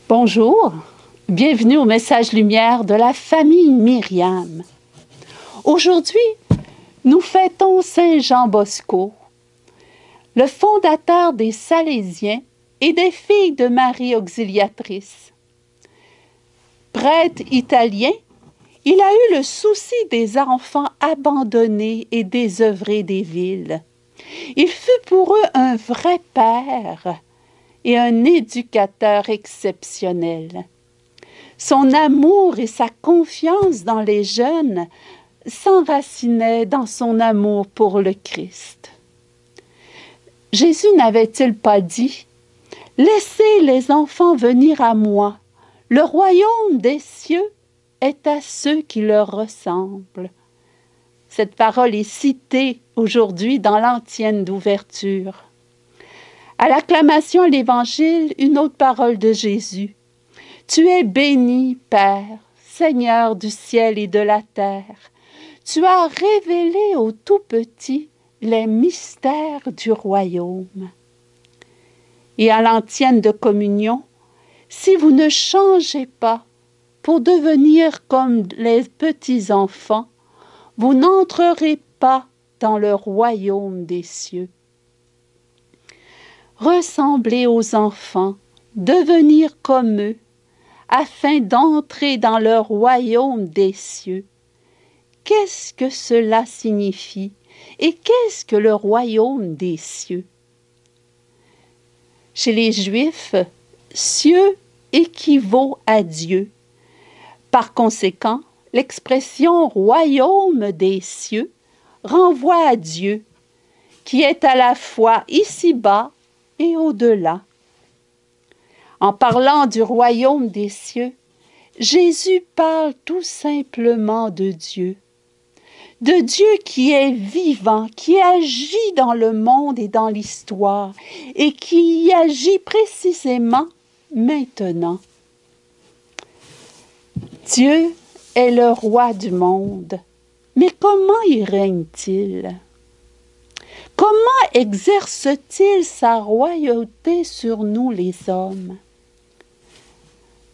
Bonjour, bienvenue au message lumière de la famille Myriam. Aujourd'hui, nous fêtons Saint Jean Bosco, le fondateur des Salésiens et des Filles de Marie Auxiliatrice. Prêtre italien, il a eu le souci des enfants abandonnés et désœuvrés des villes. Il fut pour eux un vrai père et un éducateur exceptionnel. Son amour et sa confiance dans les jeunes s'enracinaient dans son amour pour le Christ. Jésus n'avait-il pas dit « Laissez les enfants venir à moi, le royaume des cieux est à ceux qui leur ressemblent ». Cette parole est citée aujourd'hui dans l'antienne d'ouverture. À l'acclamation à l'Évangile, une autre parole de Jésus. « Tu es béni, Père, Seigneur du ciel et de la terre. Tu as révélé aux tout-petits les mystères du royaume. » Et à l'antienne de communion, « Si vous ne changez pas pour devenir comme les petits-enfants, vous n'entrerez pas dans le royaume des cieux. » Ressembler aux enfants, devenir comme eux, afin d'entrer dans le royaume des cieux. Qu'est-ce que cela signifie et qu'est-ce que le royaume des cieux? Chez les Juifs, cieux équivaut à Dieu. Par conséquent, l'expression royaume des cieux renvoie à Dieu, qui est à la fois ici-bas et au-delà. En parlant du royaume des cieux, Jésus parle tout simplement de Dieu qui est vivant, qui agit dans le monde et dans l'histoire, et qui y agit précisément maintenant. Dieu est le roi du monde, mais comment y règne-t-il? Comment exerce-t-il sa royauté sur nous les hommes?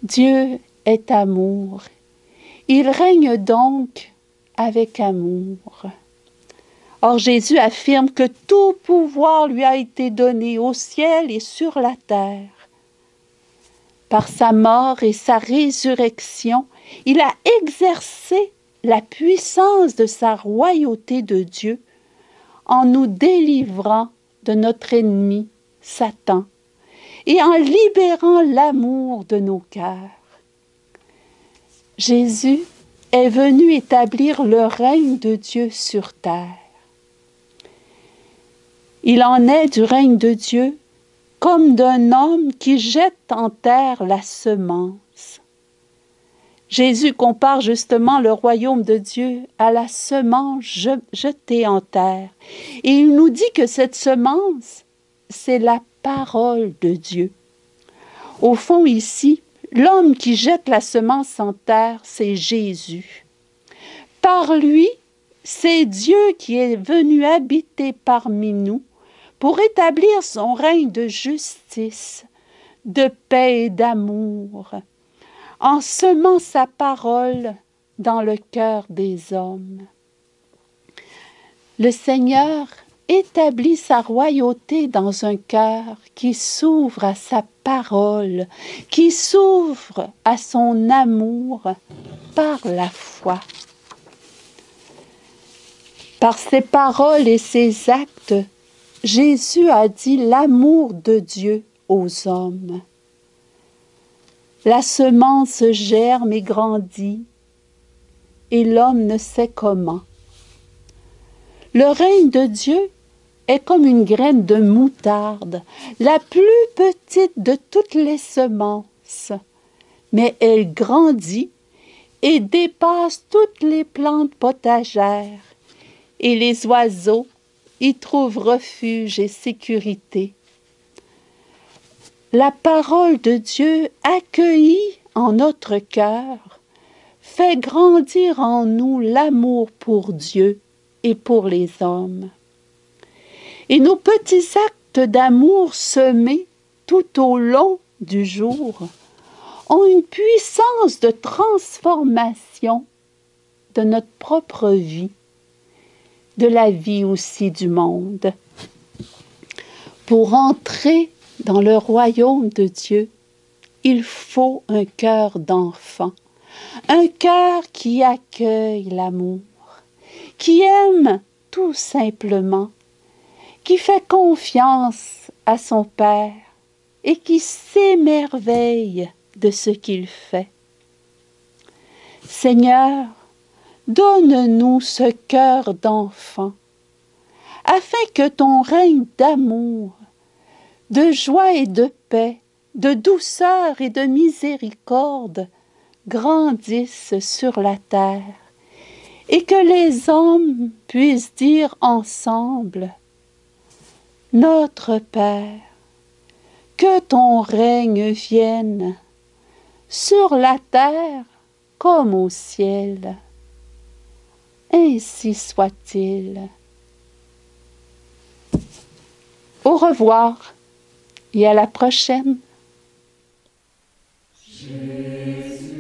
Dieu est amour. Il règne donc avec amour. Or Jésus affirme que tout pouvoir lui a été donné au ciel et sur la terre. Par sa mort et sa résurrection, il a exercé la puissance de sa royauté de Dieu en nous délivrant de notre ennemi, Satan, et en libérant l'amour de nos cœurs. Jésus est venu établir le règne de Dieu sur terre. Il en est du règne de Dieu comme d'un homme qui jette en terre la semence. Jésus compare justement le royaume de Dieu à la semence jetée en terre. Et il nous dit que cette semence, c'est la parole de Dieu. Au fond, ici, l'homme qui jette la semence en terre, c'est Jésus. Par lui, c'est Dieu qui est venu habiter parmi nous pour établir son règne de justice, de paix et d'amour, en semant sa parole dans le cœur des hommes. Le Seigneur établit sa royauté dans un cœur qui s'ouvre à sa parole, qui s'ouvre à son amour par la foi. Par ses paroles et ses actes, Jésus a dit l'amour de Dieu aux hommes. La semence germe et grandit, et l'homme ne sait comment. Le règne de Dieu est comme une graine de moutarde, la plus petite de toutes les semences, mais elle grandit et dépasse toutes les plantes potagères, et les oiseaux y trouvent refuge et sécurité. La parole de Dieu accueillie en notre cœur fait grandir en nous l'amour pour Dieu et pour les hommes. Et nos petits actes d'amour semés tout au long du jour ont une puissance de transformation de notre propre vie, de la vie aussi du monde. Pour entrer dans le royaume de Dieu, il faut un cœur d'enfant, un cœur qui accueille l'amour, qui aime tout simplement, qui fait confiance à son Père et qui s'émerveille de ce qu'il fait. Seigneur, donne-nous ce cœur d'enfant, afin que ton règne d'amour, de joie et de paix, de douceur et de miséricorde grandisse sur la terre, et que les hommes puissent dire ensemble: Notre Père, que ton règne vienne sur la terre comme au ciel. Ainsi soit-il. Au revoir et à la prochaine. Jésus.